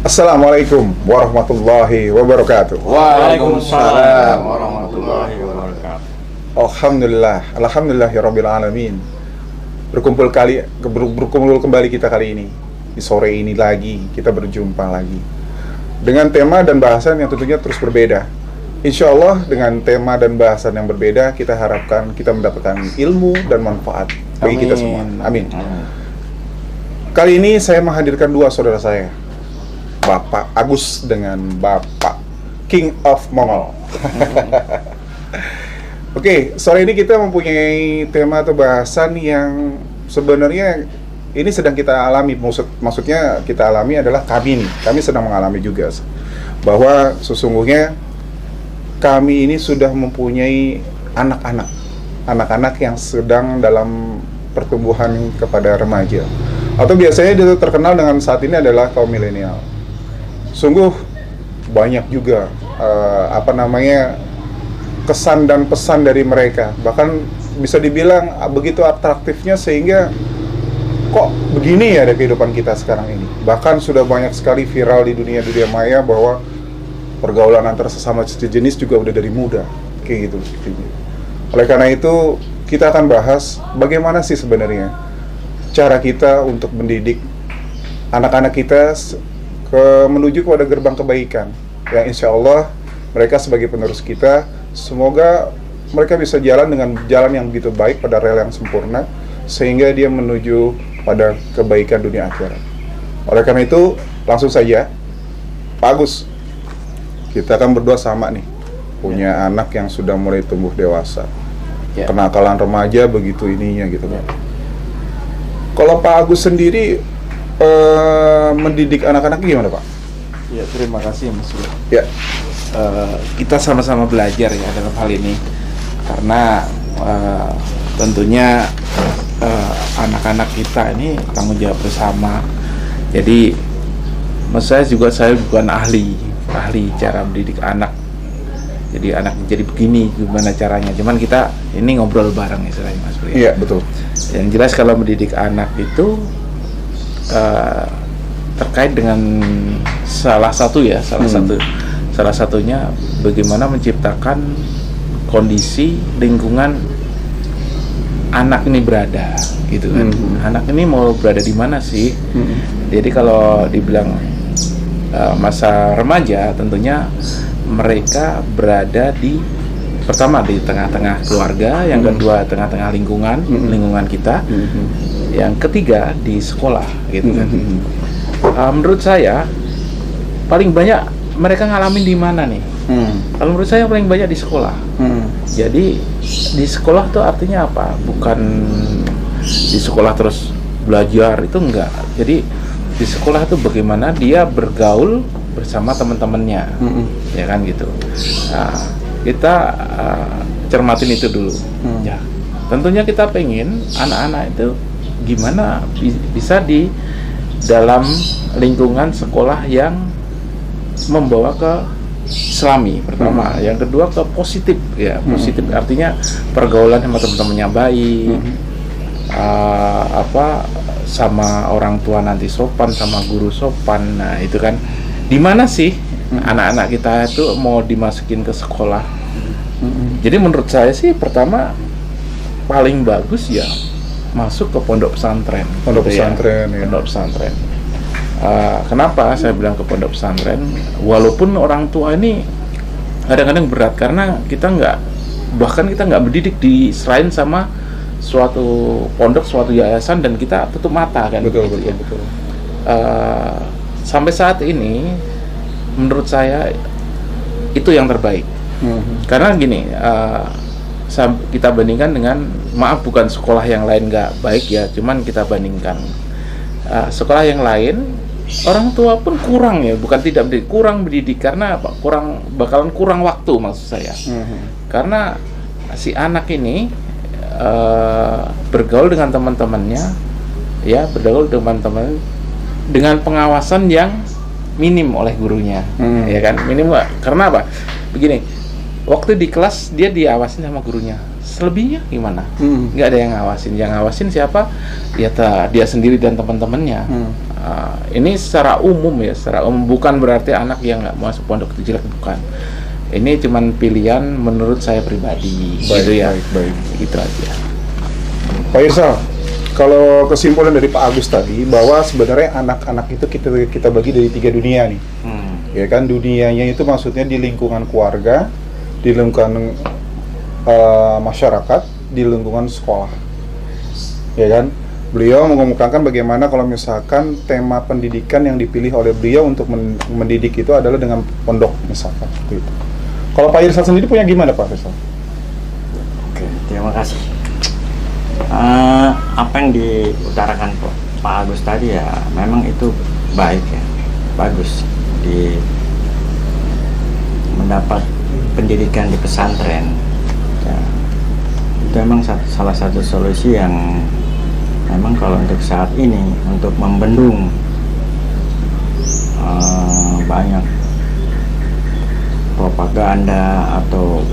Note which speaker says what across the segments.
Speaker 1: Assalamualaikum warahmatullahi wabarakatuh.
Speaker 2: Waalaikumsalam warahmatullahi wabarakatuh.
Speaker 1: Alhamdulillahirabbil alamin. Berkumpul kembali kita kali ini. Di sore ini lagi kita berjumpa lagi dengan tema dan bahasan yang tentunya terus berbeda. Insya Allah dengan tema dan bahasan yang berbeda, kita harapkan kita mendapatkan ilmu dan manfaat bagi kita semua. Amin. Kali ini saya menghadirkan dua saudara saya, Bapak Agus dengan Bapak King of Mongol. Oke, sore ini kita mempunyai tema atau bahasan yang sebenarnya ini sedang kita alami. Maksudnya kita alami adalah kami sedang mengalami juga, bahwa sesungguhnya kami ini sudah mempunyai anak-anak yang sedang dalam pertumbuhan kepada remaja, atau biasanya dia terkenal dengan saat ini adalah kaum milenial. Sungguh banyak juga kesan dan pesan dari mereka, bahkan bisa dibilang begitu atraktifnya sehingga kok begini ya ada kehidupan kita sekarang ini. Bahkan sudah banyak sekali viral di dunia maya bahwa pergaulan antara sesama sejenis juga udah dari muda kayak gitu. Oleh karena itu kita akan bahas bagaimana sih sebenarnya cara kita untuk mendidik anak-anak kita menuju kepada gerbang kebaikan, yang insya Allah mereka sebagai penerus kita, semoga mereka bisa jalan dengan jalan yang begitu baik pada rel yang sempurna, sehingga dia menuju pada kebaikan dunia akhirat. Oleh karena itu, langsung saja Pak Agus, kita kan berdua sama nih, punya anak yang sudah mulai tumbuh dewasa, kenakalan remaja begitu ininya gitu Pak. Kalau Pak Agus sendiri mendidik anak-anak gimana Pak?
Speaker 2: Ya, terima kasih Mas.
Speaker 1: Ya.
Speaker 2: Kita sama-sama belajar ya dalam hal ini, karena tentunya anak-anak kita ini tanggung jawab bersama. Jadi saya bukan ahli cara mendidik anak. Jadi anak jadi begini gimana caranya. Cuman kita ini ngobrol bareng istilahnya Mas Bro.
Speaker 1: Iya, betul.
Speaker 2: Yang jelas kalau mendidik anak itu terkait dengan salah satunya bagaimana menciptakan kondisi lingkungan anak ini berada gitu kan. Anak ini mau berada di mana sih? Jadi kalau dibilang masa remaja, tentunya mereka berada pertama di tengah-tengah keluarga, yang kedua tengah-tengah lingkungan kita, yang ketiga di sekolah gitu kan. Menurut saya paling banyak mereka ngalamin di mana nih? Kalau menurut saya paling banyak di sekolah. Jadi di sekolah tuh artinya apa? Bukan di sekolah terus belajar, itu enggak. Jadi di sekolah itu bagaimana dia bergaul bersama teman-temannya, ya kan gitu. Nah, kita cermatin itu dulu. Ya, tentunya kita pengen anak-anak itu gimana bisa di dalam lingkungan sekolah yang membawa ke Islami pertama, yang kedua ke positif ya. Positif artinya pergaulan sama teman-temannya baik, sama orang tua nanti sopan, sama guru sopan. Nah itu kan di mana sih anak-anak kita itu mau dimasukin ke sekolah. Jadi menurut saya sih pertama paling bagus ya masuk ke pondok pesantren. Pondok pesantren. Kenapa saya bilang ke pondok pesantren? Walaupun orang tua ini kadang-kadang berat, karena kita nggak mendidik diserahin sama suatu pondok, suatu yayasan, dan kita tutup mata kan. Betul. Sampai saat ini menurut saya itu yang terbaik. Karena gini, kita bandingkan dengan, maaf bukan sekolah yang lain nggak baik ya, cuman kita bandingkan sekolah yang lain, orang tua pun kurang ya, bukan tidak mendidik, kurang mendidik. Karena apa? Bakalan kurang waktu maksud saya. Karena si anak ini bergaul dengan teman-temannya, ya dengan pengawasan yang minim oleh gurunya, ya kan, minim. Karena apa? Begini, waktu di kelas dia diawasin sama gurunya, selebihnya gimana? Nggak ada yang ngawasin. Yang ngawasin siapa? Dia sendiri dan teman-temannya. Ini secara umum ya, secara umum, bukan berarti anak yang nggak masuk pondok itu jelek, bukan. Ini cuman pilihan menurut saya pribadi, gitu ya.
Speaker 1: Baik.
Speaker 2: Gitu aja.
Speaker 1: Pak Irsal, kalau kesimpulan dari Pak Agus tadi bahwa sebenarnya anak-anak itu kita bagi dari 3 dunia nih, ya kan, dunianya itu maksudnya di lingkungan keluarga, di lingkungan masyarakat, di lingkungan sekolah, ya kan. Beliau mengemukakan bagaimana kalau misalkan tema pendidikan yang dipilih oleh beliau untuk mendidik itu adalah dengan pondok misalkan, gitu. Kalau Pak Irsal sendiri punya gimana Pak Irsal?
Speaker 3: Oke, terima kasih. Apa yang diutarakan Pak Agus tadi ya memang itu baik ya, bagus di mendapat pendidikan di pesantren ya, itu memang salah satu solusi yang memang kalau untuk saat ini untuk membendung banyak propaganda atau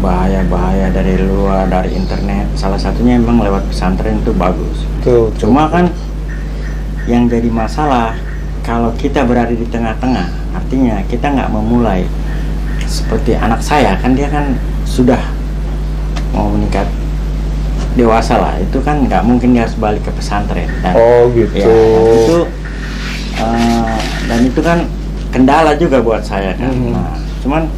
Speaker 3: bahaya-bahaya dari luar, dari internet, salah satunya memang lewat pesantren itu bagus.
Speaker 1: Betul.
Speaker 3: Cuma kan yang jadi masalah kalau kita berada di tengah-tengah, artinya kita nggak memulai seperti anak saya, kan dia kan sudah mau meningkat dewasa lah, itu kan nggak mungkin dia harus balik ke pesantren. Dan,
Speaker 1: gitu.
Speaker 3: Dan itu kan kendala juga buat saya kan. Nah, cuman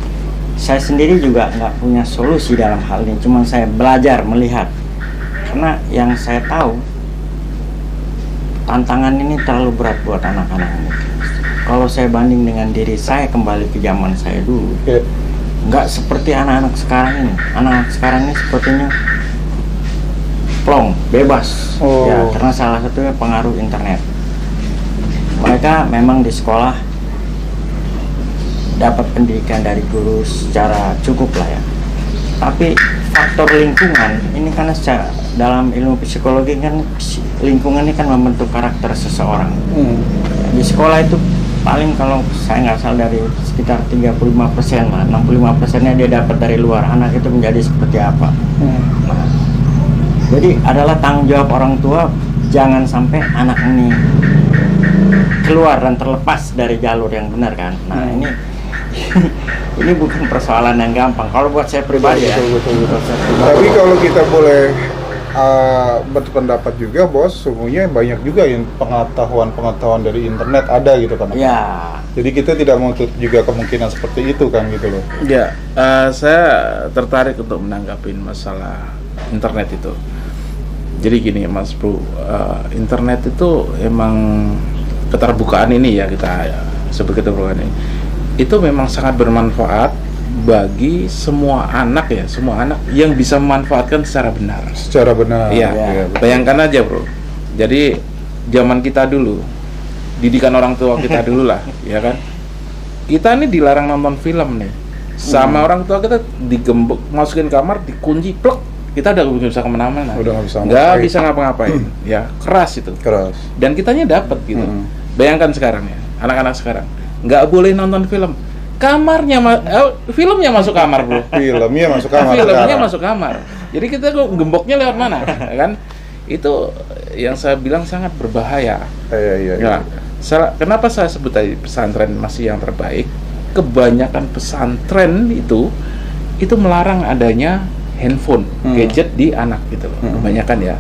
Speaker 3: saya sendiri juga nggak punya solusi dalam hal ini, cuman saya belajar melihat, karena yang saya tahu tantangan ini terlalu berat buat anak-anak ini. Kalau saya banding dengan diri saya kembali ke zaman saya dulu, nggak seperti anak-anak sekarang ini. Anak-anak sekarang ini sepertinya plong, bebas, ya, karena salah satunya pengaruh internet. Mereka memang di sekolah dapat pendidikan dari guru secara cukup lah ya. Tapi faktor lingkungan ini, karena dalam ilmu psikologi kan lingkungan ini kan membentuk karakter seseorang. Di sekolah itu paling kalau saya nggak salah dari sekitar 35% lah, 65%-nya dia dapat dari luar. Anak itu menjadi seperti apa. Nah, jadi adalah tanggung jawab orang tua jangan sampai anak ini keluar dan terlepas dari jalur yang benar kan. Nah ini bukan persoalan yang gampang kalau buat saya pribadi.
Speaker 1: Betul. Tapi kalau kita boleh berpendapat juga, Bos, sesungguhnya banyak juga yang pengetahuan dari internet ada gitu kan.
Speaker 3: Ya.
Speaker 1: Jadi kita tidak menutup juga kemungkinan seperti itu kan gitu loh.
Speaker 2: Ya, saya tertarik untuk menanggapi masalah internet itu. Jadi gini Mas Bro, internet itu emang keterbukaan ini ya, kita sebut keterbukaan ini, itu memang sangat bermanfaat bagi semua anak ya, semua anak yang bisa memanfaatkan secara benar.
Speaker 1: Secara benar.
Speaker 2: Iya. Bayangkan aja Bro. Jadi zaman kita dulu, didikan orang tua kita dulu lah, ya kan. Kita ini dilarang nonton film nih, sama orang tua kita digembok, masukin kamar, dikunci, plek. Kita udah nggak bisa kemana-mana, nggak bisa ngapa-ngapain, ya keras itu.
Speaker 1: Keras.
Speaker 2: Dan kitanya dapat gitu. Bayangkan sekarang ya, anak-anak sekarang nggak boleh nonton film, kamarnya filmnya masuk kamar Bro.
Speaker 1: Filmnya masuk kamar.
Speaker 2: Filmnya masuk kamar. Jadi kita kok gemboknya lewat mana, kan? Itu yang saya bilang sangat berbahaya.
Speaker 1: Iya.
Speaker 2: Kenapa saya sebut tadi pesantren masih yang terbaik? Kebanyakan pesantren itu melarang adanya handphone, gadget di anak gitu loh, kebanyakan ya.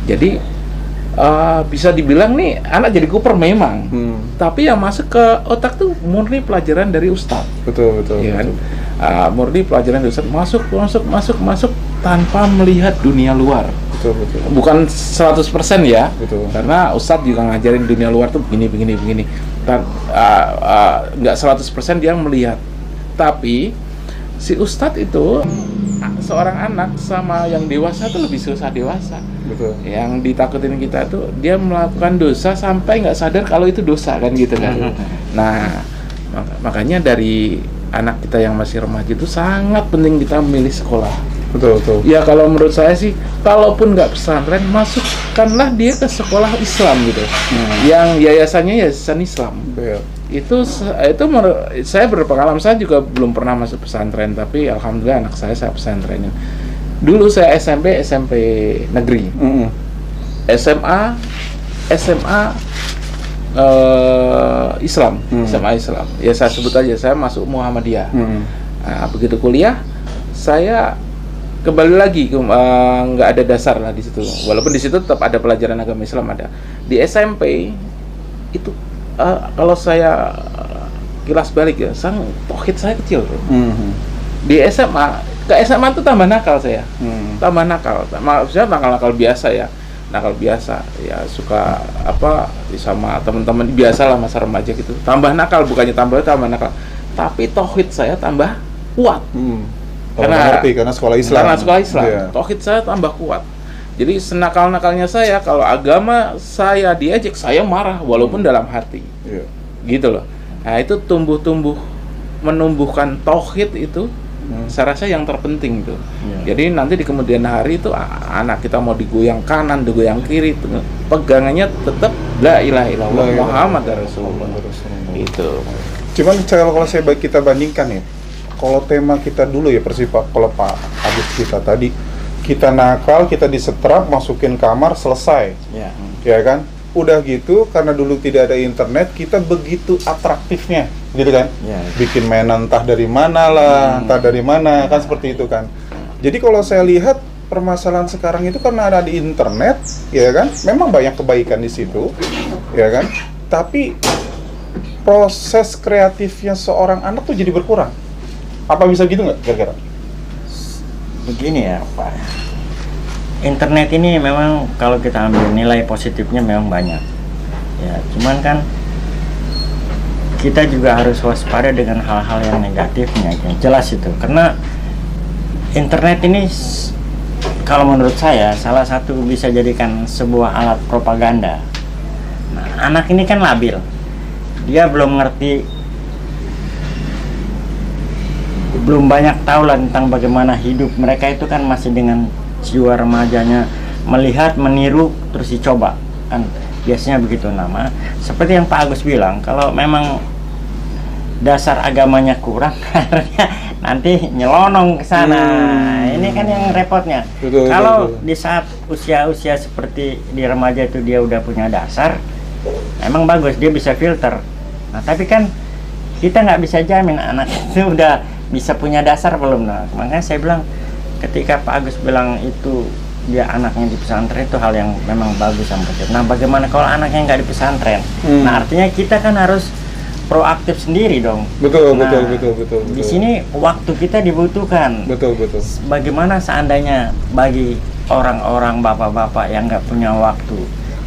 Speaker 2: Jadi bisa dibilang nih anak jadi kuper memang, tapi yang masuk ke otak tuh murni pelajaran dari ustadz. Betul. Ya kan? Murni pelajaran dari ustadz, masuk tanpa melihat dunia luar. Betul. Bukan 100% ya. Betul. Karena ustadz juga ngajarin dunia luar tuh begini. Nggak 100% dia melihat. Tapi si ustadz itu seorang anak sama yang dewasa tuh lebih susah dewasa. Betul. Yang ditakutin kita tuh dia melakukan dosa sampai nggak sadar kalau itu dosa kan gitu kan. Nah makanya dari anak kita yang masih remaja itu sangat penting kita memilih sekolah. Betul. Ya kalau menurut saya sih, kalaupun nggak pesantren, masukkanlah dia ke sekolah Islam gitu, yang yayasannya yayasan Islam. Itu saya berpengalaman, saya juga belum pernah masuk pesantren, tapi alhamdulillah anak saya pesantrenin. Dulu saya SMP negeri, SMA Islam, SMA Islam. Ya saya sebut aja, saya masuk Muhammadiyah. Nah, begitu kuliah, saya kembali lagi ke nggak ada dasar lah di situ. Walaupun di situ tetap ada pelajaran agama Islam ada. Di SMP itu kalau saya kilas balik ya, tauhid saya kecil bro. Di SMA, ke SMA itu tambah nakal saya, tambah nakal. Maksudnya nakal biasa ya, nakal biasa ya, suka apa sama teman-teman biasa lah masa remaja gitu. Tambah nakal, bukannya tambah nakal, tapi tauhid saya tambah kuat. Karena
Speaker 1: sekolah Islam.
Speaker 2: Karena sekolah Islam, tauhid saya tambah kuat. Jadi senakal-nakalnya saya, kalau agama saya diajak, saya marah walaupun dalam hati. Gitu loh. Nah, itu menumbuhkan tauhid itu, saya rasa yang terpenting tuh. Jadi nanti di kemudian hari itu anak kita mau digoyang kanan, digoyang kiri, pegangannya tetap la ilaha illallah Muhammad Rasulullah. Itu.
Speaker 1: Cuman kalau kita bandingkan ya, kalau tema kita dulu ya kalau Pak Agus kita tadi, kita nakal, kita disetrap, masukin kamar, selesai. Ya kan? Udah gitu, karena dulu tidak ada internet, kita begitu atraktifnya, gitu kan? Bikin mainan entah dari mana lah, entah dari mana, kan seperti itu kan. Jadi kalau saya lihat permasalahan sekarang itu karena ada di internet, ya kan? Memang banyak kebaikan di situ, ya kan? Tapi proses kreatifnya seorang anak tuh jadi berkurang. Apa bisa gitu nggak kira-kira?
Speaker 3: Begini ya Pak. Internet ini memang kalau kita ambil nilai positifnya memang banyak. Ya, cuman kan kita juga harus waspada dengan hal-hal yang negatifnya, yang jelas itu. Karena internet ini kalau menurut saya salah satu bisa jadikan sebuah alat propaganda. Nah, anak ini kan labil. Dia belum ngerti, belum banyak tahu lah tentang bagaimana hidup mereka itu kan masih dengan jiwa remajanya, melihat, meniru, terus dicoba kan biasanya begitu. Nama seperti yang Pak Agus bilang, kalau memang dasar agamanya kurang nanti nyelonong ke sana. Ini kan yang repotnya. Kalau di saat usia-usia seperti di remaja itu dia udah punya dasar, emang bagus, dia bisa filter. Nah tapi kan kita nggak bisa jamin anak itu udah bisa punya dasar belum. Nah makanya saya bilang, ketika Pak Agus bilang itu dia anaknya di pesantren, itu hal yang memang bagus sama positif. Nah bagaimana kalau anaknya nggak di pesantren? Nah artinya kita kan harus proaktif sendiri dong. Betul. Di sini waktu kita dibutuhkan. Betul. Bagaimana seandainya bagi orang-orang bapak-bapak yang nggak punya waktu?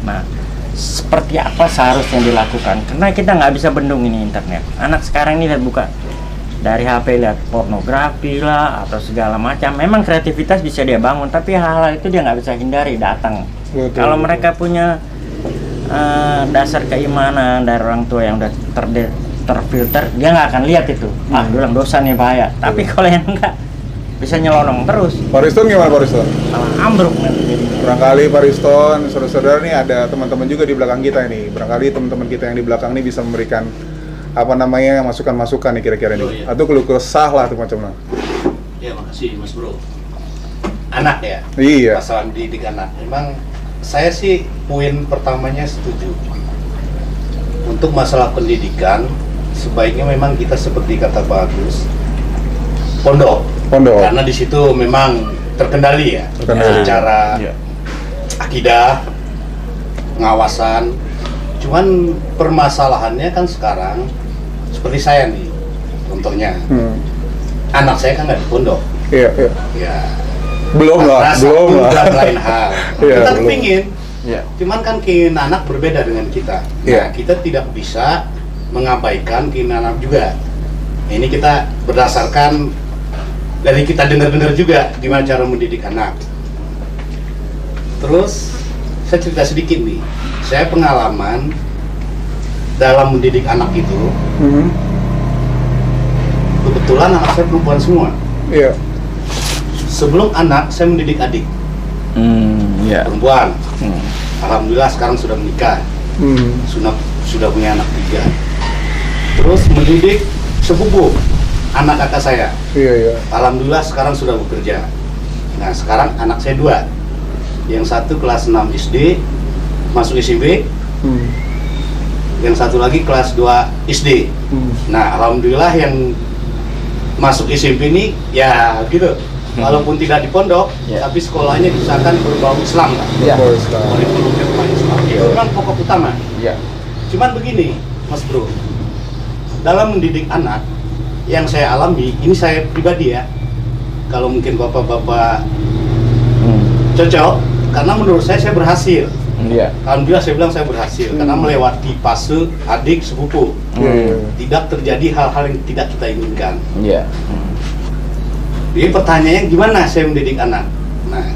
Speaker 3: Nah seperti apa seharusnya dilakukan? Karena kita nggak bisa bendung ini internet. Anak sekarang ini lihat buka dari HP, lihat pornografi lah atau segala macam. Memang kreativitas bisa dia bangun, tapi hal-hal itu dia nggak bisa hindari datang. Kalau mereka punya dasar keimanan dari orang tua yang udah terfilter, dia nggak akan lihat itu. Bilang dosa nih bahaya. Tapi kalau yang enggak, bisa nyelonong terus.
Speaker 1: Pak Riston gimana Pak Riston?
Speaker 3: Malah ambruk nanti jadinya.
Speaker 1: Barangkali Pak Riston, saudara-saudara nih ada teman-teman juga di belakang kita ini. Barangkali teman-teman kita yang di belakang ini bisa memberikan masukan-masukan nih kira-kira nih, atau keluh kesah lah tuh macam-macam.
Speaker 4: Ya makasih Mas Bro. Anak ya.
Speaker 1: Iya.
Speaker 4: Masalah mendidik anak. Memang saya sih poin pertamanya setuju. Untuk masalah pendidikan, sebaiknya memang kita seperti kata Pak Agus, pondok. Karena di situ memang terkendali ya. Secara akidah, pengawasan. Cuman permasalahannya kan sekarang seperti saya nih, contohnya anak saya kan nggak di pondok. Iya.
Speaker 1: Belum lah.
Speaker 4: Lain hal. Kita kepingin. Cuman kan keinginan anak berbeda dengan kita. Nah, kita tidak bisa mengabaikan keinginan anak juga. Ini kita berdasarkan dari kita dengar-dengar juga gimana cara mendidik anak. Terus saya cerita sedikit nih. Saya pengalaman dalam mendidik anak itu, kebetulan anak saya perempuan semua. Iya. Sebelum anak, saya mendidik adik. Perempuan. Alhamdulillah sekarang sudah menikah. Sudah punya anak 3. Terus mendidik sepupu anak kakak saya. Iya. Alhamdulillah sekarang sudah bekerja. Nah sekarang anak saya 2. Yang satu kelas 6 SD, masuk SMP. yang satu lagi kelas 2 SD. Nah, alhamdulillah yang masuk SMP ini ya gitu. Walaupun tidak di pondok, tapi sekolahnya misalkan berbau Islam lah.
Speaker 2: Iya.
Speaker 4: Kurikulumnya berbau Islam. Itu memang pokok utama.
Speaker 2: Iya.
Speaker 4: Cuman begini, Mas Bro. Dalam mendidik anak yang saya alami, ini saya pribadi ya. Kalau mungkin bapak-bapak cocok, karena menurut saya berhasil.
Speaker 2: Iya.
Speaker 4: Alhamdulillah saya bilang saya berhasil karena melewati fase adik sepupu. Tidak terjadi hal-hal yang tidak kita inginkan.
Speaker 2: Iya.
Speaker 4: Jadi pertanyaannya gimana saya mendidik anak? Nah,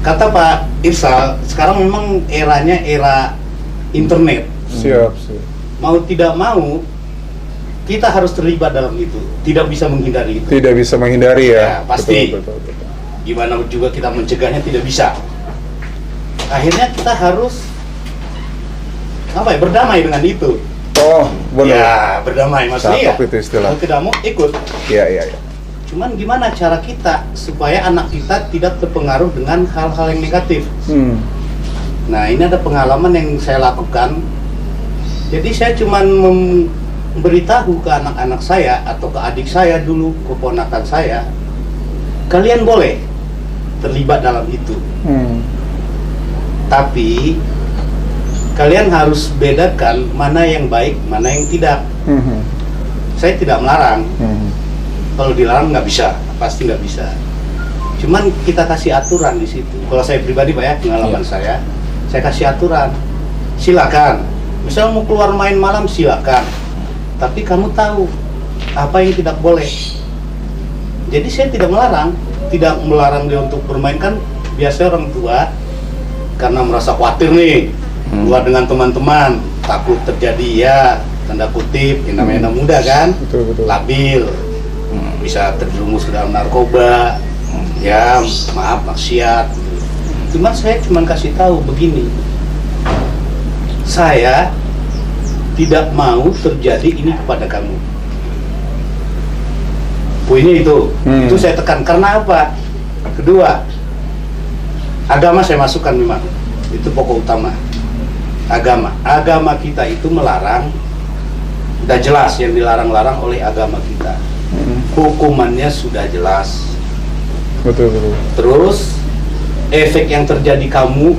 Speaker 4: kata Pak Irsal, sekarang memang eranya era internet.
Speaker 1: Siap.
Speaker 4: Mau tidak mau, kita harus terlibat dalam itu. Tidak bisa menghindari itu.
Speaker 1: Tidak bisa menghindari
Speaker 4: Ya,
Speaker 1: ya.
Speaker 4: pasti.
Speaker 1: Betul.
Speaker 4: Gimana juga kita mencegahnya tidak bisa. Akhirnya kita harus berdamai dengan itu.
Speaker 1: Oh, benar.
Speaker 4: Ya, berdamai maksudnya.
Speaker 1: Cakep itu istilah.
Speaker 4: Mau tidak mau ikut.
Speaker 1: Iya.
Speaker 4: Cuman gimana cara kita supaya anak kita tidak terpengaruh dengan hal-hal yang negatif? Nah, ini ada pengalaman yang saya lakukan. Jadi saya cuman memberitahu ke anak-anak saya atau ke adik saya dulu, ke ponakan saya, kalian boleh terlibat dalam itu. Tapi kalian harus bedakan mana yang baik, mana yang tidak. Saya tidak melarang. Kalau dilarang nggak bisa, pasti nggak bisa. Cuman kita kasih aturan di situ. Kalau saya pribadi Pak ya, pengalaman saya kasih aturan. Silakan. Misal mau keluar main malam silakan. Tapi kamu tahu apa yang tidak boleh. Jadi saya tidak melarang dia untuk bermain. Kan biasanya orang tua karena merasa khawatir nih keluar dengan teman-teman, takut terjadi ya tanda kutip, yang namanya anak muda kan,
Speaker 1: Betul.
Speaker 4: labil, bisa terjerumus ke dalam narkoba, ya maaf maksiat. Cuman saya kasih tahu begini, saya tidak mau terjadi ini kepada kamu. Poinnya itu saya tekan. Karena apa? Kedua, agama saya masukkan memang, itu pokok utama. Agama kita itu melarang, sudah jelas yang dilarang-larang oleh agama kita. Hukumannya sudah jelas.
Speaker 1: Betul.
Speaker 4: Terus efek yang terjadi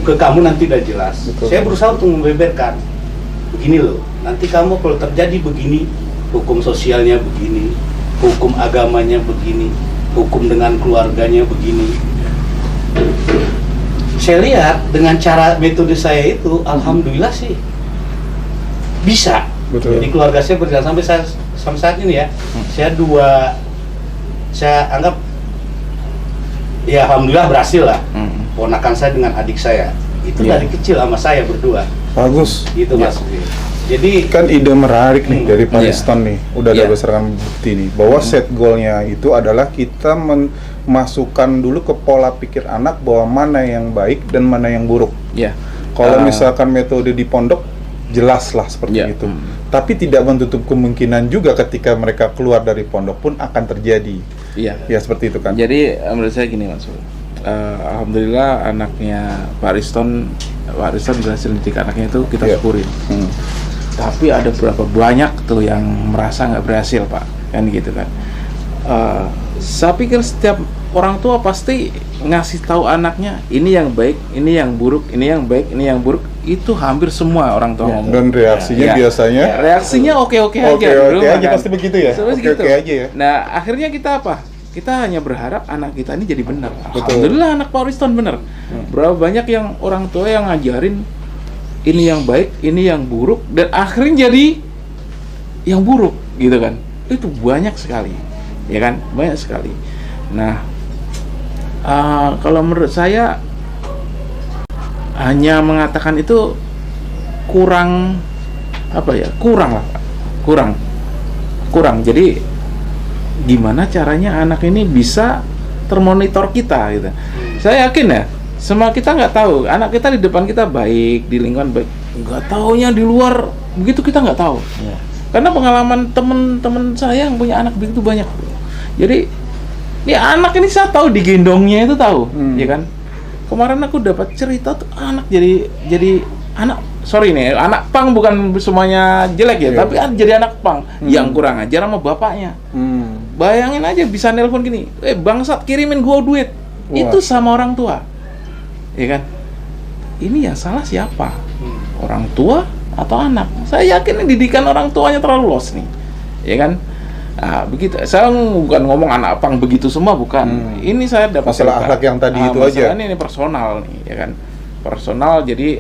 Speaker 4: ke kamu nanti udah jelas.
Speaker 1: Betul.
Speaker 4: Saya berusaha untuk membeberkan. Begini loh, nanti kamu kalau terjadi begini, hukum sosialnya begini, hukum agamanya begini, hukum dengan keluarganya begini. Saya lihat dengan cara metode saya itu, alhamdulillah sih bisa.
Speaker 1: Betul.
Speaker 4: Jadi keluarga saya berjalan sampai saat ini ya. Saya anggap ya alhamdulillah berhasil lah. Ponakan saya dengan adik saya itu dari kecil sama saya berdua.
Speaker 1: Bagus.
Speaker 4: Gitu Mas. Jadi
Speaker 1: Kan ide menarik nih dari Pak
Speaker 2: Iya.
Speaker 1: Riston nih. Udah ada
Speaker 2: Iya.
Speaker 1: berdasarkan bukti nih bahwa set goalnya itu adalah kita memasukkan dulu ke pola pikir anak bahwa mana yang baik dan mana yang buruk.
Speaker 2: Iya.
Speaker 1: Kalau misalkan metode di pondok jelas lah seperti
Speaker 2: Iya.
Speaker 1: itu. Tapi tidak menutup kemungkinan juga ketika mereka keluar dari pondok pun akan terjadi.
Speaker 2: Iya.
Speaker 1: Ya seperti itu kan.
Speaker 2: Jadi menurut saya gini Mas. Alhamdulillah anaknya Pak Riston berhasil mendidik anaknya itu kita
Speaker 1: Iya.
Speaker 2: syukurin. Tapi ada berapa banyak tuh yang merasa nggak berhasil Pak, kan gitu kan. Saya pikir setiap orang tua pasti ngasih tahu anaknya ini yang baik, ini yang buruk, ini yang baik, ini yang buruk. Itu hampir semua orang tua ngomong.
Speaker 1: Dan reaksinya
Speaker 2: Iya.
Speaker 1: biasanya
Speaker 2: Reaksinya oke-oke aja. di
Speaker 1: oke
Speaker 2: rumah,
Speaker 1: aja
Speaker 2: kan.
Speaker 1: pasti begitu ya.
Speaker 2: Seperti
Speaker 1: Oke aja ya.
Speaker 2: Nah, akhirnya kita apa? Kita hanya berharap anak kita ini jadi benar.
Speaker 1: Betul.
Speaker 2: Alhamdulillah anak Pak Riston benar. Berapa banyak yang orang tua yang ngajarin ini yang baik, ini yang buruk, dan akhirnya jadi yang buruk, gitu kan? Itu banyak sekali, ya kan? Banyak sekali. Nah, kalau menurut saya hanya mengatakan itu kurang apa ya? Kurang lah, Pak. Kurang. Jadi gimana caranya anak ini bisa termonitor kita gitu. Saya yakin ya, semua kita nggak tahu anak kita di depan kita baik, di lingkungan baik, nggak taunya di luar begitu kita nggak tahu. Karena pengalaman temen-temen saya yang punya anak begitu banyak. Jadi ini anak ini saya tahu digendongnya itu tahu, ya kan. Kemarin aku dapat cerita tuh anak jadi sorry nih, anak pang bukan semuanya jelek ya, tapi jadi anak pang yang kurang ajar sama bapaknya. Bayangin aja bisa nelpon gini, bangsat kirimin gua duit. Itu sama orang tua, ya kan? Ini yang salah siapa? Orang tua atau anak? Saya yakin didikan orang tuanya terlalu los nih, ya kan? Nah, begitu. Saya bukan ngomong anak pang begitu semua, bukan. Ini saya dapat
Speaker 1: masalah akhlak yang tadi itu aja.
Speaker 2: Ini personal nih, ya kan? Personal. Jadi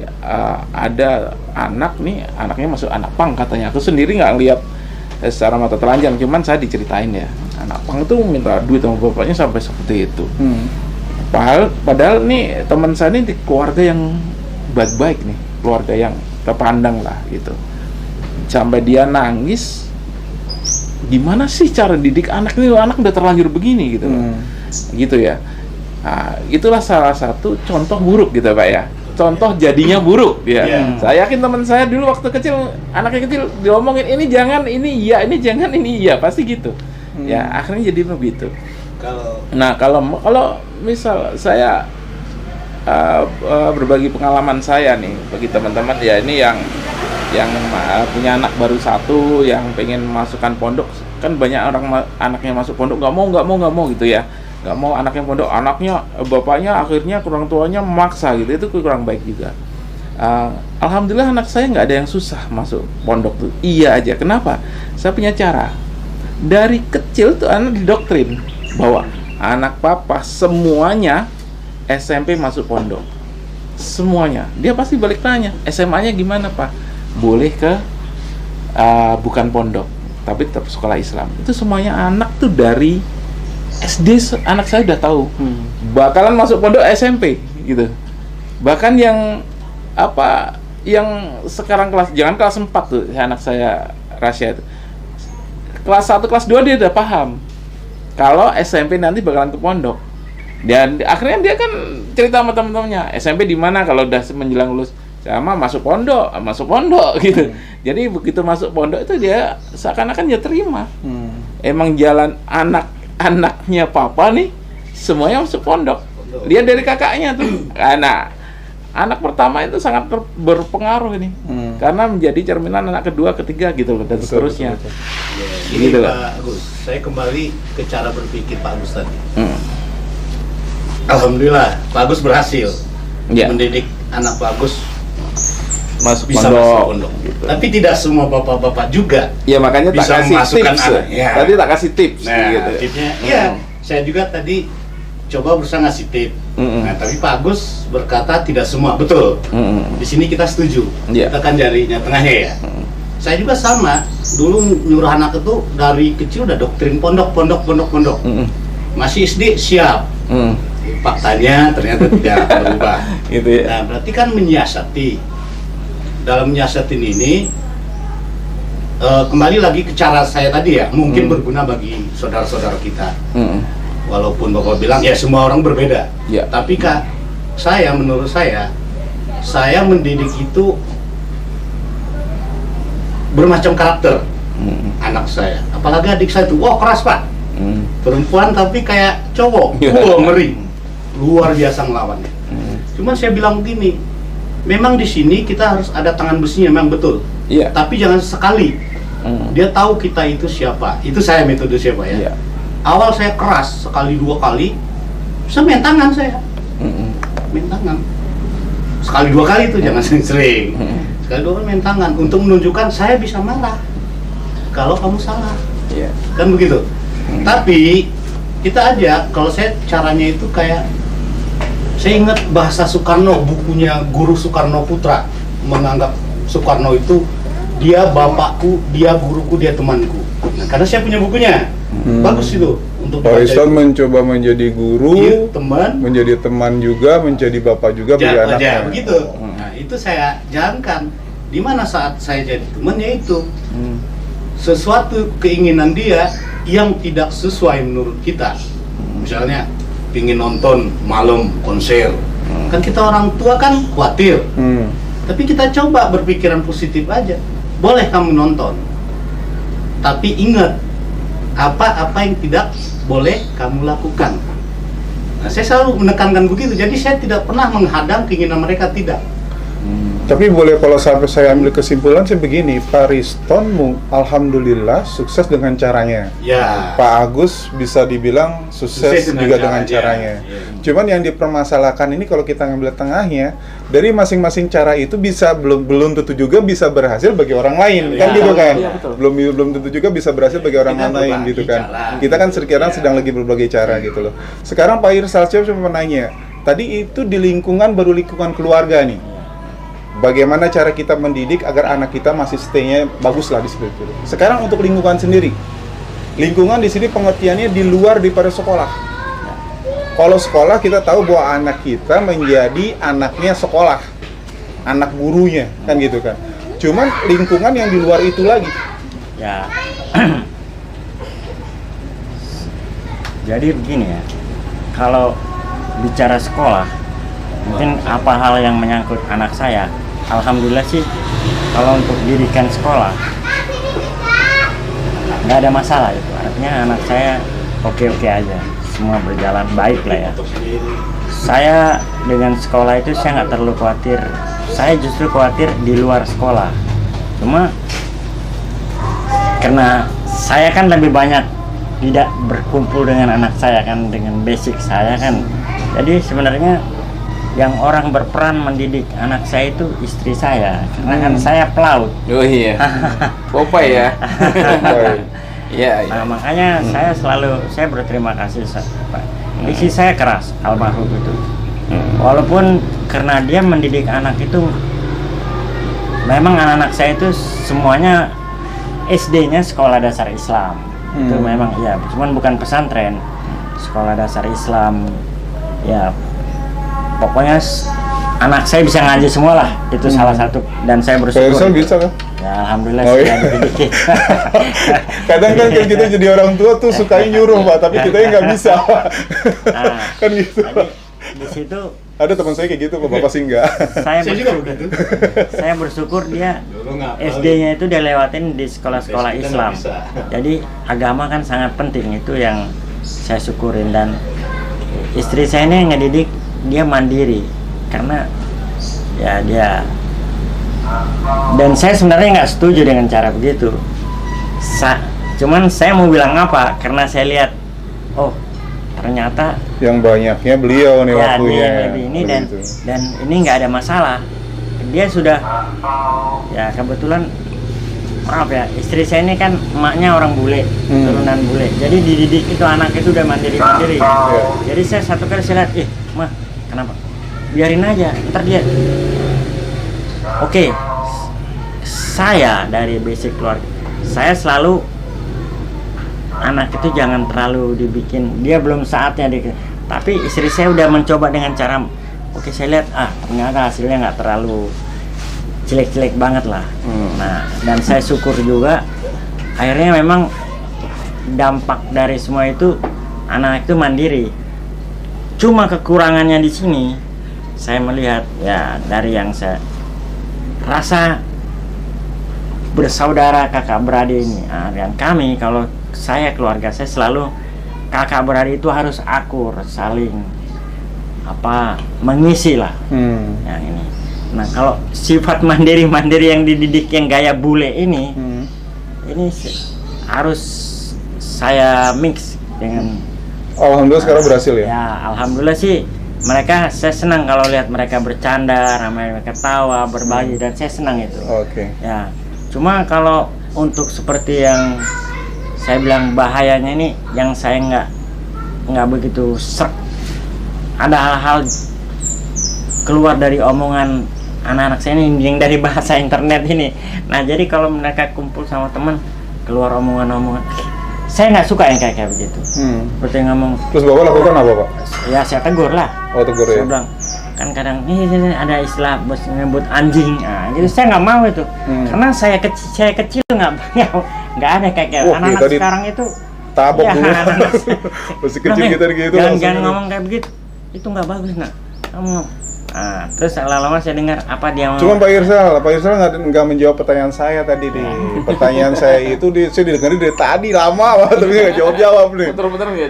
Speaker 2: ada anak nih, anaknya masuk anak pang katanya. Aku sendiri nggak lihat secara mata telanjang, cuman saya diceritain ya. Anak pang itu minta duit sama bapaknya sampai seperti itu. Padahal nih teman saya ini di keluarga yang baik-baik nih, keluarga yang terpandang lah gitu. Sampai dia nangis. Gimana sih cara didik anak ini? Anak udah terlanjur begini gitu, gitu ya. Nah, itulah salah satu contoh buruk gitu Pak ya. Contoh jadinya buruk ya. Saya yakin teman saya dulu waktu kecil, anaknya kecil diomongin ini jangan, ini iya, ini jangan, ini iya, pasti gitu. Ya akhirnya jadi begitu. Kalau misal saya berbagi pengalaman saya nih bagi teman-teman ya, ini yang punya anak baru satu yang pengen masukkan pondok, kan banyak orang anaknya masuk pondok nggak mau gitu ya, nggak mau anaknya pondok, anaknya bapaknya akhirnya orang tuanya memaksa gitu, itu kurang baik juga. Alhamdulillah anak saya nggak ada yang susah masuk pondok tuh, iya aja. Kenapa? Saya punya cara. Dari kecil tuh anak didoktrin bahwa anak papa semuanya SMP masuk pondok, semuanya. Dia pasti balik tanya, SMA-nya gimana Pak? Boleh ke bukan pondok tapi tetap sekolah Islam. Itu semuanya anak tuh dari SD anak saya udah tahu bakalan masuk pondok SMP gitu. Bahkan yang sekarang jangan kelas 4 tuh anak saya Rasya itu kelas 1 kelas 2 dia udah paham kalau SMP nanti bakalan ke pondok. Dan akhirnya dia kan cerita sama teman-temannya, SMP di mana kalau udah menjelang lulus, sama masuk pondok gitu. Jadi begitu masuk pondok itu dia seakan-akan dia terima. Emang jalan anaknya papa nih semuanya masuk pondok. Lihat dari kakaknya tuh. Anak pertama itu sangat berpengaruh ini. Karena menjadi cerminan anak kedua, ketiga gitu loh, dan seterusnya.
Speaker 4: Ini gitu, Pak Agus, saya kembali ke cara berpikir Pak Agus tadi. Alhamdulillah Pak Agus berhasil mendidik anak Pak Agus
Speaker 2: masuk
Speaker 4: bisa
Speaker 2: pondok,
Speaker 4: masuk pondok. Gitu. Tapi tidak semua bapak-bapak juga.
Speaker 2: Ya makanya
Speaker 4: bisa
Speaker 2: tak kasih tips.
Speaker 4: Ya.
Speaker 2: Tadi tak kasih tips.
Speaker 4: Nah,
Speaker 2: gitu.
Speaker 4: tipsnya, ya saya juga tadi coba berusaha ngasih tip. Nah, tapi Pak Agus berkata tidak semua, betul. Di sini kita setuju. Kita kan jarinya tengahnya ya. Saya juga sama. Dulu nyuruh anak itu dari kecil udah doktrin pondok. Masih SD siap. Faktanya ternyata tidak berubah.
Speaker 2: Gitu ya.
Speaker 4: Nah, berarti kan menyiasati. Dalam menyiasatin ini kembali lagi ke cara saya tadi ya, mungkin berguna bagi saudara-saudara kita. Walaupun Bapak bilang ya semua orang berbeda, tapi Kak, menurut saya mendidik itu bermacam karakter anak saya. Apalagi adik saya itu, wah keras Pak, perempuan tapi kayak cowok, ngeri, luar biasa ngelawannya. Cuman saya bilang begini, memang di sini kita harus ada tangan besinya, memang betul. Tapi jangan sekali dia tahu kita itu siapa. Itu saya metode siapa ya. Awal saya keras sekali dua kali, saya main tangan saya. Main tangan. Sekali dua kali itu jangan sering-sering. Sekali dua kali main tangan untuk menunjukkan saya bisa marah kalau kamu salah. Kan begitu. Tapi kita aja, kalau saya caranya itu kayak, saya ingat bahasa Soekarno, bukunya Guru Soekarno Putra, menganggap Soekarno itu dia bapakku, dia guruku, dia temanku. Nah, karena saya punya bukunya, bagus itu untuk
Speaker 1: Pak Islam mencoba menjadi guru,
Speaker 4: teman,
Speaker 1: menjadi teman juga, menjadi bapak juga bagi anaknya.
Speaker 4: Begitu. Nah, itu saya jalankan. Di mana saat saya jadi temannya itu, sesuatu keinginan dia yang tidak sesuai menurut kita, misalnya pingin nonton malam konser, kan kita orang tua kan khawatir, tapi kita coba berpikiran positif aja. Boleh kamu nonton, tapi ingat apa-apa yang tidak boleh kamu lakukan. Nah, saya selalu menekankan begitu, jadi saya tidak pernah menghadang keinginan mereka, tidak.
Speaker 1: Tapi boleh kalau sampai saya ambil kesimpulan sih begini, Pak Riston alhamdulillah sukses dengan caranya.
Speaker 4: Ya.
Speaker 1: Pak Agus bisa dibilang sukses juga dengan caranya.
Speaker 4: Ya.
Speaker 1: Cuman yang dipermasalahkan ini kalau kita ngambil tengahnya, dari masing-masing cara itu bisa belum tentu juga bisa berhasil bagi orang lain,
Speaker 4: Ya,
Speaker 1: kan gitu kan?
Speaker 2: iya, betul.
Speaker 1: Belum tentu juga bisa berhasil bagi orang
Speaker 4: Kita
Speaker 1: lain
Speaker 4: berbagi
Speaker 1: gitu kan.
Speaker 4: cara.
Speaker 1: Kita kan sekarang
Speaker 4: Ya.
Speaker 1: sedang lagi berbagai cara gitu loh. Sekarang Pak Irsal saya cuma nanya, tadi itu di lingkungan baru lingkungan keluarga nih. Bagaimana cara kita mendidik agar anak kita masih stay-nya bagus lah di situ. Sekarang untuk lingkungan sendiri, lingkungan di sini pengertiannya di luar daripada sekolah. Kalau sekolah kita tahu bahwa anak kita menjadi anaknya sekolah, anak gurunya, kan gitu kan. Cuman lingkungan yang di luar itu lagi.
Speaker 3: Ya. Jadi begini ya, kalau bicara sekolah, mungkin apa hal yang menyangkut anak saya, alhamdulillah sih, kalau untuk didikan sekolah nggak ada masalah itu. Artinya anak saya oke-oke aja, semua berjalan baik lah ya.
Speaker 4: Untuk sendiri.
Speaker 3: Saya dengan sekolah itu saya nggak terlalu khawatir. Saya justru khawatir di luar sekolah. Cuma karena saya kan lebih banyak tidak berkumpul dengan anak saya kan, dengan basic saya kan. Jadi sebenarnya yang orang berperan mendidik anak saya itu istri saya, karena kan saya pelaut.
Speaker 2: Oh iya. Popeye ya. Iya, iya.
Speaker 3: Nah makanya saya berterima kasih Pak. Istri saya keras, almarhum itu. Walaupun karena dia mendidik anak itu, memang anak-anak saya itu semuanya SD-nya sekolah dasar Islam. Itu memang ya, cuman bukan pesantren, sekolah dasar Islam. Ya pokoknya anak saya bisa ngaji semua lah, itu salah satu, dan saya
Speaker 1: Pak
Speaker 3: bersyukur.
Speaker 1: Irsal bisa kan?
Speaker 3: Ya alhamdulillah
Speaker 1: Oh,
Speaker 3: sudah
Speaker 1: iya.
Speaker 3: dididik.
Speaker 1: Kadang kan kita jadi orang tua tuh sukanya nyuruh Pak, tapi kita nggak bisa.
Speaker 3: Nah,
Speaker 1: Kan gitu.
Speaker 3: jadi di situ
Speaker 1: Ada teman saya kayak gitu, Pak, Bapak sih enggak.
Speaker 3: saya
Speaker 4: Saya juga
Speaker 3: bersyukur.
Speaker 4: begitu.
Speaker 3: Saya bersyukur dia
Speaker 4: Dulu nggak apa.
Speaker 3: SD-nya itu dia lewatin di sekolah-sekolah
Speaker 4: Kita
Speaker 3: Islam.
Speaker 4: nggak bisa.
Speaker 3: Jadi agama kan sangat penting, itu yang saya syukurin. Dan istri saya ini yang ngedidik, dia mandiri karena ya dia, dan saya sebenarnya nggak setuju dengan cara begitu. Cuman saya mau bilang apa, karena saya lihat oh ternyata
Speaker 1: Yang banyaknya beliau nih
Speaker 3: ya
Speaker 1: waktunya.
Speaker 3: dia yang lebih ini,
Speaker 1: Begitu.
Speaker 3: dan ini nggak ada masalah. Dia sudah, ya kebetulan, maaf ya, istri saya ini kan emaknya orang bule, turunan bule, jadi dididik itu anak itu udah mandiri. Jadi saya satu kali saya lihat, mah kenapa biarin aja, ntar dia oke. Saya dari basic keluarga saya selalu, anak itu jangan terlalu dibikin, dia belum saatnya tapi istri saya udah mencoba dengan cara oke, saya lihat ternyata hasilnya nggak terlalu jelek-jelek banget lah. Nah, dan saya syukur juga akhirnya memang dampak dari semua itu anak itu mandiri. Cuma kekurangannya di sini saya melihat ya, dari yang saya rasa bersaudara kakak beradik ini, dan kami, kalau saya keluarga saya selalu kakak beradik itu harus akur, saling mengisi lah yang ini. Nah kalau sifat mandiri yang dididik yang gaya bule ini harus saya mix dengan.
Speaker 1: Alhamdulillah sekarang berhasil ya.
Speaker 3: Ya alhamdulillah sih, saya senang kalau lihat mereka bercanda, ramai mereka ketawa, berbagi, dan saya senang itu.
Speaker 1: Oke.
Speaker 3: Ya, cuma kalau untuk seperti yang saya bilang bahayanya ini, yang saya nggak begitu serp. Ada hal-hal keluar dari omongan anak-anak saya ini yang dari bahasa internet ini. Nah jadi kalau mereka kumpul sama teman, keluar omongan-omongan, saya nggak suka yang kayak begitu. Seperti yang ngomong.
Speaker 1: Terus Bapak lakukan apa, Pak?
Speaker 3: Ya saya tegur lah.
Speaker 1: Oh, tegur
Speaker 3: Saya
Speaker 1: ya.
Speaker 3: bilang, kan kadang ini ada istilah menyebut anjing, jadi saya nggak mau itu. Karena saya kecil nggak ada kayak
Speaker 1: Oh,
Speaker 3: anak-anak
Speaker 1: tadi
Speaker 3: sekarang itu
Speaker 1: tabok
Speaker 3: ya,
Speaker 1: dulu. Masih kecil kita gitu
Speaker 3: jangan
Speaker 1: langsung.
Speaker 3: ngomong kayak begitu, itu nggak bagus nak kamu. Terus lama-lama saya dengar apa dia mau.
Speaker 1: Cuma Pak Irsal nggak menjawab pertanyaan saya tadi nih. Pertanyaan saya itu saya didengarin dari tadi lama banget, tapi nggak jawab nih.
Speaker 2: Betul-betul ya.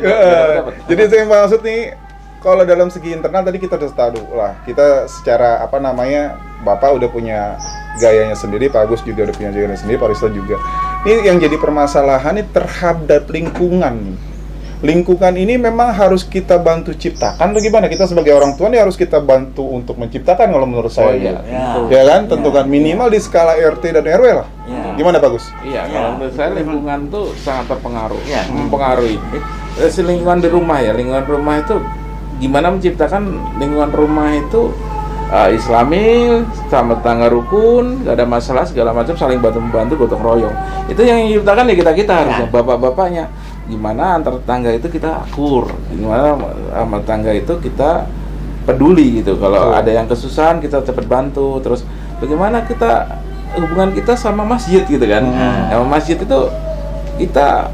Speaker 1: Jadi saya maksud nih, kalau dalam segi internal tadi kita udah tahu lah. Kita secara apa namanya, Bapak udah punya gayanya sendiri, Pak Agus juga udah punya gayanya sendiri, Pak Risto juga. Ini yang jadi permasalahan ini terhadap lingkungan nih. Lingkungan ini memang harus kita bantu ciptakan atau gimana? Kita sebagai orang tua nih harus kita bantu untuk menciptakan kalau menurut saya.
Speaker 2: iya.
Speaker 1: Ya kan? Tentukan minimal di skala RT dan RW lah.
Speaker 3: Ya.
Speaker 1: Gimana Pak Gus?
Speaker 2: Iya, kalau menurut saya lingkungan tuh sangat terpengaruh,
Speaker 3: Iya.
Speaker 2: mempengaruhi. Lingkungan di rumah ya, lingkungan rumah itu gimana menciptakan lingkungan rumah itu Islami, sama tetangga rukun, gak ada masalah segala macam, saling bantu-membantu, gotong royong. Itu yang diciptakan ya kita harusnya, bapak-bapaknya. Gimana antar tetangga itu kita akur, gimana sama tetangga itu kita peduli gitu. Kalau ada yang kesusahan kita cepat bantu. Terus bagaimana kita hubungan kita sama masjid gitu kan? Sama masjid itu kita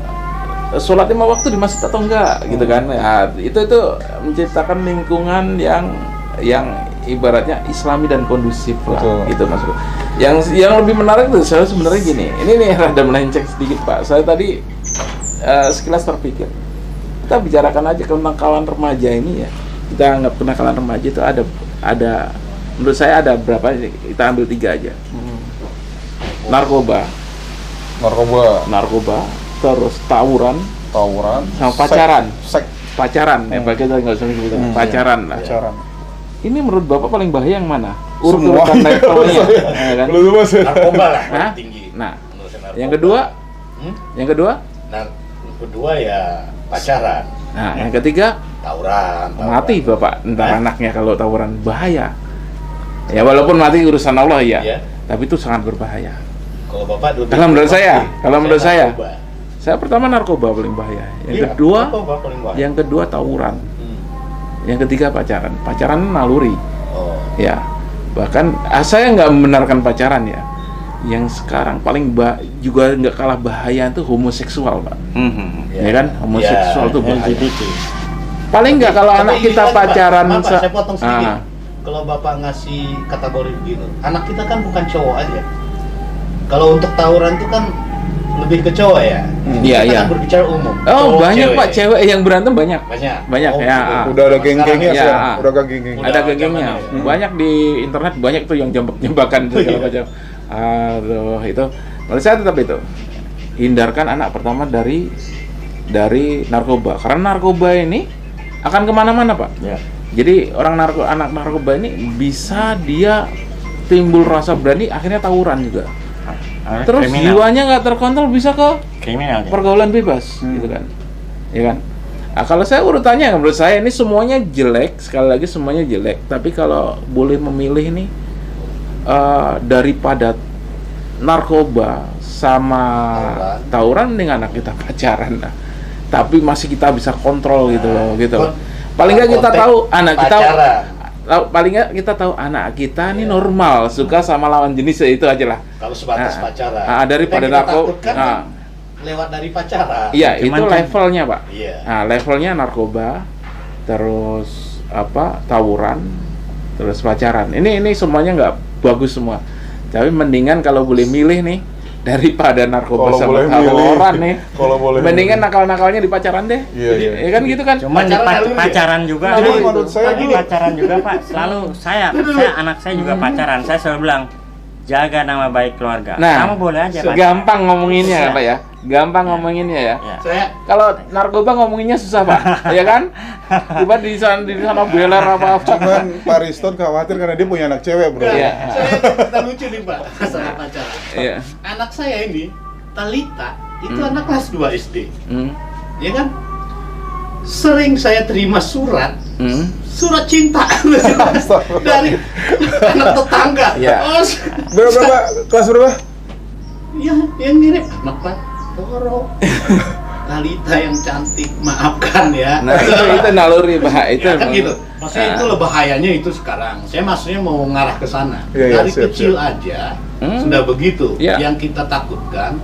Speaker 2: sholat 5 waktu di masjid atau enggak gitu kan? Nah, itu menciptakan lingkungan yang ibaratnya Islami dan kondusif lah.
Speaker 1: Betul.
Speaker 2: Gitu Mas Bro. Yang lebih menarik tuh saya sebenarnya gini. Ini nih rada melenceng sedikit Pak. Saya tadi sekilas terpikir, kita bicarakan aja kenakalan remaja ini ya. Kita anggap kenakalan remaja itu ada menurut saya ada berapa? Kita ambil 3 aja. Narkoba, terus tawuran, sama pacaran. Pacaran, ya Pak, kita nggak usah sebut pacaran lah.
Speaker 1: Pacaran.
Speaker 2: Ini menurut Bapak paling bahaya yang mana?
Speaker 1: Semua.
Speaker 2: Urutan levelnya, ya kan?
Speaker 1: Lu Mas.
Speaker 4: Narkoba lah
Speaker 2: Hah?
Speaker 4: paling tinggi.
Speaker 2: Nah,
Speaker 4: Menurut saya narkoba.
Speaker 2: yang kedua,
Speaker 4: Nah, kedua ya pacaran,
Speaker 2: nah yang ketiga
Speaker 4: tawuran.
Speaker 2: mati Bapak, entar
Speaker 4: Hah?
Speaker 2: anaknya kalau tawuran bahaya. Ya walaupun mati urusan Allah ya,
Speaker 4: Iya.
Speaker 2: tapi itu sangat berbahaya.
Speaker 4: Kalau Bapak lebih
Speaker 2: Kalau menurut saya,
Speaker 4: pasti.
Speaker 2: kalau menurut saya,
Speaker 4: narkoba.
Speaker 2: Saya pertama narkoba paling bahaya. Yang
Speaker 4: Iya,
Speaker 2: kedua,
Speaker 4: narkoba paling bahaya.
Speaker 2: yang kedua tawuran.
Speaker 4: Hmm.
Speaker 2: Yang ketiga pacaran. Pacaran naluri.
Speaker 4: Oh.
Speaker 2: Ya, bahkan saya nggak membenarkan pacaran ya. Yang sekarang paling juga nggak kalah bahaya itu homoseksual, Pak. Ya kan, homoseksual tuh bahaya. Paling nggak kalau
Speaker 4: Tapi
Speaker 2: anak
Speaker 4: ini
Speaker 2: kita
Speaker 4: kan, Pak.
Speaker 2: pacaran,
Speaker 4: Maaf, Pak, saya potong sedikit.
Speaker 2: Ah.
Speaker 4: Kalau Bapak ngasih kategori begitu, anak kita kan bukan cowok aja. Kalau untuk tawuran itu kan lebih ke cowok ya.
Speaker 2: Iya,
Speaker 4: Kita
Speaker 2: iya.
Speaker 4: kan berbicara umum.
Speaker 2: Oh
Speaker 4: Cowok,
Speaker 2: banyak Pak, cewek yang berantem banyak.
Speaker 4: Banyak.
Speaker 2: ya.
Speaker 4: gitu.
Speaker 1: Udah ada geng-gengnya
Speaker 2: Ya,
Speaker 1: sekarang.
Speaker 2: ah.
Speaker 1: Udah ada geng-geng.
Speaker 4: Udah
Speaker 2: Ada geng-gengnya,
Speaker 4: zamannya, ya.
Speaker 2: banyak di internet, banyak tuh yang jambak-jambakan segala
Speaker 4: Iya.
Speaker 2: macam. Aduh, itu menurut saya tetap itu hindarkan anak pertama dari narkoba, karena narkoba ini akan kemana-mana Pak.
Speaker 3: Ya.
Speaker 2: Jadi anak narkoba ini bisa dia timbul rasa berani, akhirnya tawuran juga. Terus jiwanya nggak terkontrol, bisa ke
Speaker 3: kriminal.
Speaker 2: pergaulan bebas, gitu kan, ya kan? Nah, kalau saya urutannya, menurut saya ini semuanya jelek, sekali lagi semuanya jelek. Tapi kalau boleh memilih nih, daripada narkoba sama tawuran, mending anak kita pacaran lah. Tapi masih kita bisa kontrol gitu loh, gitu. Paling nggak kita tahu anak kita, paling nggak kita tahu anak kita nih normal, suka sama lawan jenis, itu aja lah.
Speaker 4: Kalau sebatas pacaran.
Speaker 2: Daripada
Speaker 4: Yang kita
Speaker 2: narkoba.
Speaker 4: takutkan kan lewat dari pacaran.
Speaker 2: Iya, itu
Speaker 3: Cuman kan-
Speaker 2: levelnya, Pak.
Speaker 4: Iya.
Speaker 2: Nah, levelnya narkoba, terus tawuran, terus pacaran. Ini semuanya nggak bagus semua. Tapi mendingan kalau boleh milih nih, daripada narkoba
Speaker 1: Kalau
Speaker 2: sama
Speaker 1: boleh milih.
Speaker 2: tawuran nih,
Speaker 1: Kalau boleh
Speaker 2: mendingan nakal-nakalnya di pacaran deh.
Speaker 1: Iya, iya.
Speaker 2: Ya kan gitu kan?
Speaker 3: Cuman di
Speaker 4: Pacaran dulu ya?
Speaker 3: pacaran juga.
Speaker 1: Jadi
Speaker 3: Pak.
Speaker 1: menurut saya
Speaker 3: Tapi
Speaker 1: gini.
Speaker 3: pacaran juga Pak. Selalu saya anak saya juga pacaran. Saya selalu bilang jaga nama baik keluarga.
Speaker 2: Nah,
Speaker 3: Kamu boleh aja pacaran.
Speaker 2: gampang ngomonginnya
Speaker 3: Iya.
Speaker 2: Pak ya. Gampang ngomonginnya ya.
Speaker 3: Ya.
Speaker 4: Saya
Speaker 2: Kalau narkoba ngomonginnya susah Pak, ya kan? Tiba di sana beler apa.
Speaker 1: Cuman Pak Riston khawatir karena dia punya anak cewek, bro.
Speaker 2: Iya.
Speaker 4: saya cerita lucu nih Pak, masalah pacaran.
Speaker 2: Iya.
Speaker 4: Anak saya ini, Talita, itu anak kelas 2 SD. Ya kan? Sering saya terima surat cinta dari anak tetangga.
Speaker 2: Iya.
Speaker 4: Oh,
Speaker 1: Berapa? Kelas berapa?
Speaker 4: ya, yang ngirim anak Pak Toro. Talita yang cantik, maafkan ya.
Speaker 2: Nah, itu naluri Pak, itu.
Speaker 4: Ya kan gitu. Maksudnya itu loh bahayanya itu sekarang. Saya maksudnya mau ngarah ke sana.
Speaker 1: Iya, iya,
Speaker 4: Dari
Speaker 1: siap,
Speaker 4: kecil
Speaker 1: siap.
Speaker 4: aja
Speaker 2: Hmm.
Speaker 4: sudah begitu.
Speaker 2: Iya.
Speaker 4: Yang kita takutkan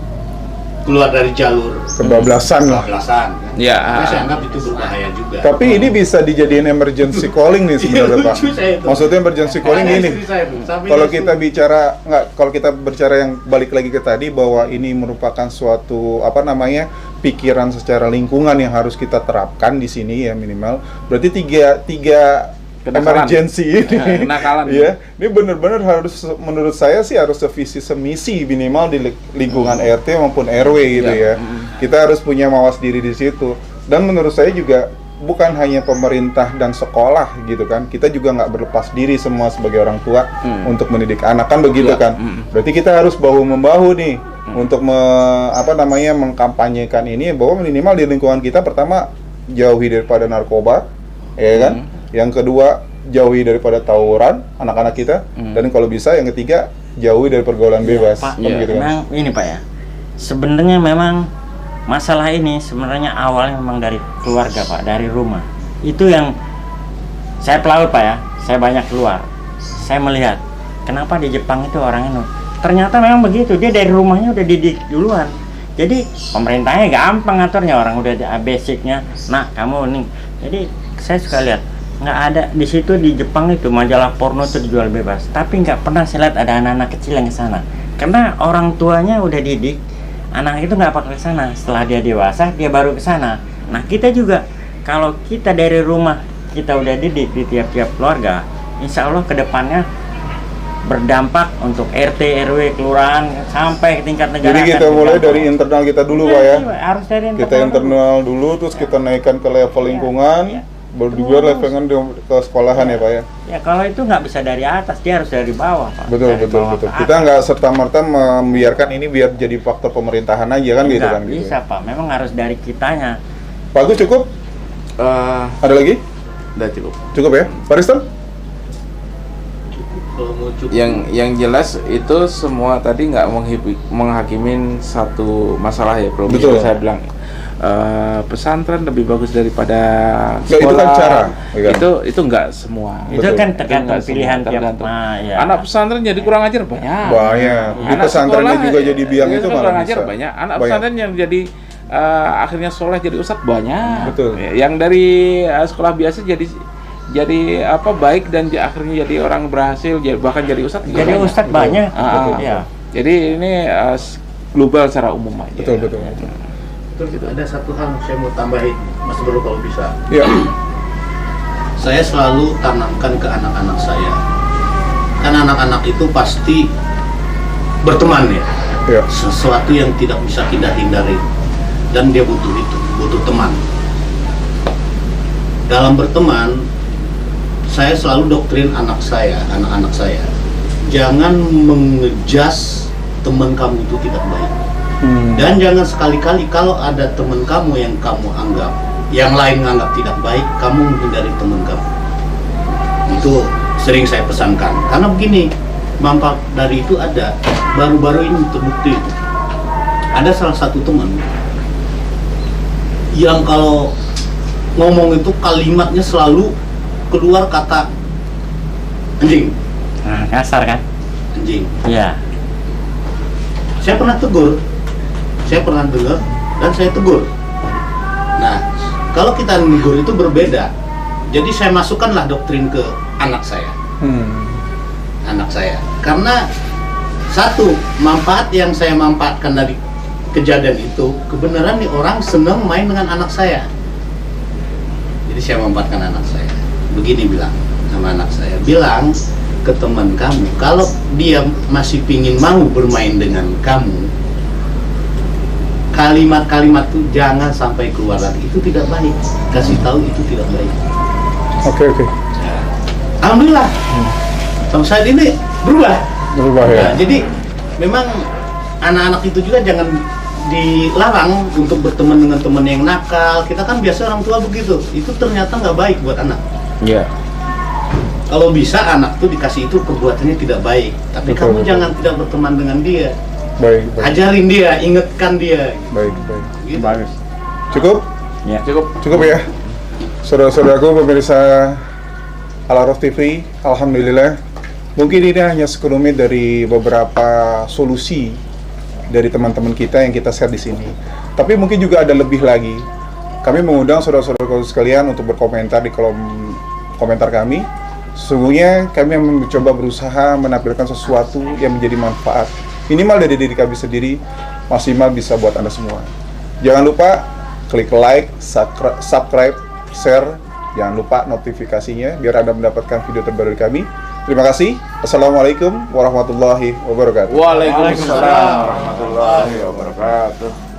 Speaker 4: keluar dari jalur
Speaker 1: Kebablasan lah.
Speaker 4: kebablasan.
Speaker 2: Ya.
Speaker 4: Tapi saya anggap itu berbahaya juga.
Speaker 1: Tapi ini bisa dijadiin emergency calling nih sebenarnya,
Speaker 4: Iya,
Speaker 1: Pak.
Speaker 4: lucu saya itu.
Speaker 1: Maksudnya emergency calling
Speaker 4: Ada
Speaker 1: gini.
Speaker 4: istri saya tuh, sampai
Speaker 1: Kalau
Speaker 4: dia
Speaker 1: kita
Speaker 4: suruh-
Speaker 1: bicara yang balik lagi ke tadi bahwa ini merupakan suatu pikiran secara lingkungan yang harus kita terapkan di sini ya minimal. Berarti tiga
Speaker 2: Kenakalan.
Speaker 1: emergency ini,
Speaker 2: Kenakalan.
Speaker 1: ya, ini benar-benar harus, menurut saya sih harus sevisi semisi minimal di lingkungan RT maupun RW gitu ya. Kita harus punya mawas diri di situ. Dan menurut saya juga bukan hanya pemerintah dan sekolah gitu kan, kita juga nggak berlepas diri semua sebagai orang tua untuk mendidik anak kan begitu kan. Berarti kita harus bahu membahu nih untuk mengkampanyekan ini bahwa minimal di lingkungan kita pertama jauhi daripada narkoba, ya kan. Yang kedua, jauhi daripada tawuran anak-anak kita, dan kalau bisa yang ketiga, jauhi dari pergaulan bebas.
Speaker 3: Pak,
Speaker 1: Kan begitu kan?
Speaker 3: memang ini Pak ya. Sebenarnya memang masalah ini sebenarnya awalnya memang dari keluarga Pak, dari rumah. Itu yang saya pelaut Pak ya. Saya banyak keluar. Saya melihat kenapa di Jepang itu orangnya ternyata memang begitu. Dia dari rumahnya udah didik duluan. Jadi pemerintahnya gampang ngaturnya, orang udah ada basicnya. Nah, kamu nih. Jadi saya suka lihat nggak ada di situ di Jepang itu majalah porno itu dijual bebas, tapi nggak pernah saya lihat ada anak-anak kecil yang ke sana karena orang tuanya udah didik anak itu nggak pakai ke sana. Setelah dia dewasa dia baru ke sana. Nah kita juga kalau kita dari rumah kita udah didik di tiap-tiap keluarga, insya Allah kedepannya berdampak untuk RT, RW, kelurahan sampai ke tingkat negara.
Speaker 1: Jadi kita mulai dari internal kita dulu Pak ya.
Speaker 3: Harus dari
Speaker 1: Kita internal dulu, terus kita naikkan ke level lingkungan. Berdua levelkan ke sekolahan ya Pak ya.
Speaker 3: Ya kalau itu nggak bisa dari atas, dia harus dari bawah Pak.
Speaker 1: Betul
Speaker 3: Dari
Speaker 1: betul
Speaker 3: bawah
Speaker 1: betul.
Speaker 3: ke
Speaker 1: Kita
Speaker 3: atas.
Speaker 1: nggak serta merta membiarkan ini biar jadi faktor pemerintahan aja kan gitu
Speaker 3: Nggak
Speaker 1: kan.
Speaker 3: bisa
Speaker 1: Gitu.
Speaker 3: Pak, memang harus dari kitanya.
Speaker 1: Pak Agus cukup? Ada lagi?
Speaker 2: Udah cukup.
Speaker 1: Cukup ya, Pak Riston?
Speaker 4: Kalau mau cukup,
Speaker 2: Yang jelas itu semua tadi nggak menghakimin satu masalah ya, Bro.
Speaker 1: Betul.
Speaker 2: Bisa saya bilang pesantren lebih bagus daripada
Speaker 1: Ya, itu kan
Speaker 2: sekolah.
Speaker 1: cara, ya kan?
Speaker 2: Itu nggak semua.
Speaker 3: Itu
Speaker 1: Betul.
Speaker 3: kan tergantung
Speaker 2: Itu nggak
Speaker 3: pilihan
Speaker 2: semua,
Speaker 3: tiap.
Speaker 2: tergantung.
Speaker 3: Nah, ya.
Speaker 2: Anak pesantren jadi kurang ajar banyak.
Speaker 1: Banyak. Di
Speaker 2: Anak
Speaker 1: pesantrennya
Speaker 2: sekolah,
Speaker 1: juga jadi biang itu malah
Speaker 2: kurang ajar
Speaker 1: bisa.
Speaker 2: banyak. Anak
Speaker 1: Banyak.
Speaker 2: pesantren yang jadi akhirnya soleh jadi ustadz banyak.
Speaker 1: Betul.
Speaker 2: Yang dari sekolah biasa jadi apa baik dan akhirnya jadi orang berhasil, bahkan jadi ustadz. juga
Speaker 3: Jadi
Speaker 2: banyak.
Speaker 3: ustadz banyak.
Speaker 2: Betul.
Speaker 3: Ya.
Speaker 2: Jadi ini global secara umum aja.
Speaker 1: Betul betul.
Speaker 4: terus ada satu hal yang saya mau tambahin, Mas Bro kalau bisa.
Speaker 1: Ya.
Speaker 4: Saya selalu tanamkan ke anak-anak saya. Kan anak-anak itu pasti berteman ya.
Speaker 1: Ya.
Speaker 4: Sesuatu yang tidak bisa kita hindari. Dan dia butuh itu, butuh teman. Dalam berteman, saya selalu doktrin anak-anak saya, jangan mengejas teman kamu itu tidak baik. Dan jangan sekali-kali kalau ada teman kamu yang kamu anggap, yang lain menganggap tidak baik, kamu menghindari teman kamu. Itu sering saya pesankan. Karena begini, manfaat dari itu ada. Baru-baru ini terbukti. Ada salah satu teman yang kalau ngomong itu kalimatnya selalu keluar kata anjing.
Speaker 3: Nah, kasar kan?
Speaker 4: Anjing.
Speaker 3: Iya.
Speaker 4: Saya pernah tegur, dan saya tegur. Nah, kalau kita negur itu berbeda. Jadi saya masukkanlah doktrin ke anak saya. Karena satu, manfaat yang saya manfaatkan dari kejadian itu, kebenaran nih orang senang main dengan anak saya. Jadi saya manfaatkan anak saya. Begini bilang sama anak saya, bilang ke teman kamu, kalau dia masih pingin mau bermain dengan kamu, kalimat-kalimat itu jangan sampai keluar lagi. Itu tidak baik. Kasih tahu itu tidak baik.
Speaker 1: Oke.
Speaker 4: Alhamdulillah. Sampai saat ini berubah.
Speaker 1: Berubah ya.
Speaker 4: Nah, jadi memang anak-anak itu juga jangan dilarang untuk berteman dengan teman yang nakal. Kita kan biasa orang tua begitu. Itu ternyata nggak baik buat anak.
Speaker 2: Iya.
Speaker 4: Kalau bisa anak tuh dikasih itu perbuatannya tidak baik. Tapi
Speaker 1: Betul,
Speaker 4: kamu
Speaker 1: betul.
Speaker 4: jangan tidak berteman dengan dia.
Speaker 1: Baik.
Speaker 4: Ajarin dia, ingatkan dia.
Speaker 1: Baik.
Speaker 4: Gitu.
Speaker 3: Bagus.
Speaker 1: Cukup?
Speaker 3: Ya.
Speaker 1: Cukup ya. Saudara-saudaraku pemirsa Al-Araf TV, alhamdulillah. Mungkin ini hanya sekelumit dari beberapa solusi dari teman-teman kita yang kita share di sini. Tapi mungkin juga ada lebih lagi. Kami mengundang saudara-saudara sekalian untuk berkomentar di kolom komentar kami. Sesungguhnya kami mencoba berusaha menampilkan sesuatu yang menjadi manfaat minimal dari diri kami sendiri, maksimal bisa buat Anda semua. Jangan lupa klik like, subscribe, share. Jangan lupa notifikasinya biar Anda mendapatkan video terbaru dari kami. Terima kasih. Assalamualaikum warahmatullahi wabarakatuh.
Speaker 2: Waalaikumsalam warahmatullahi wabarakatuh.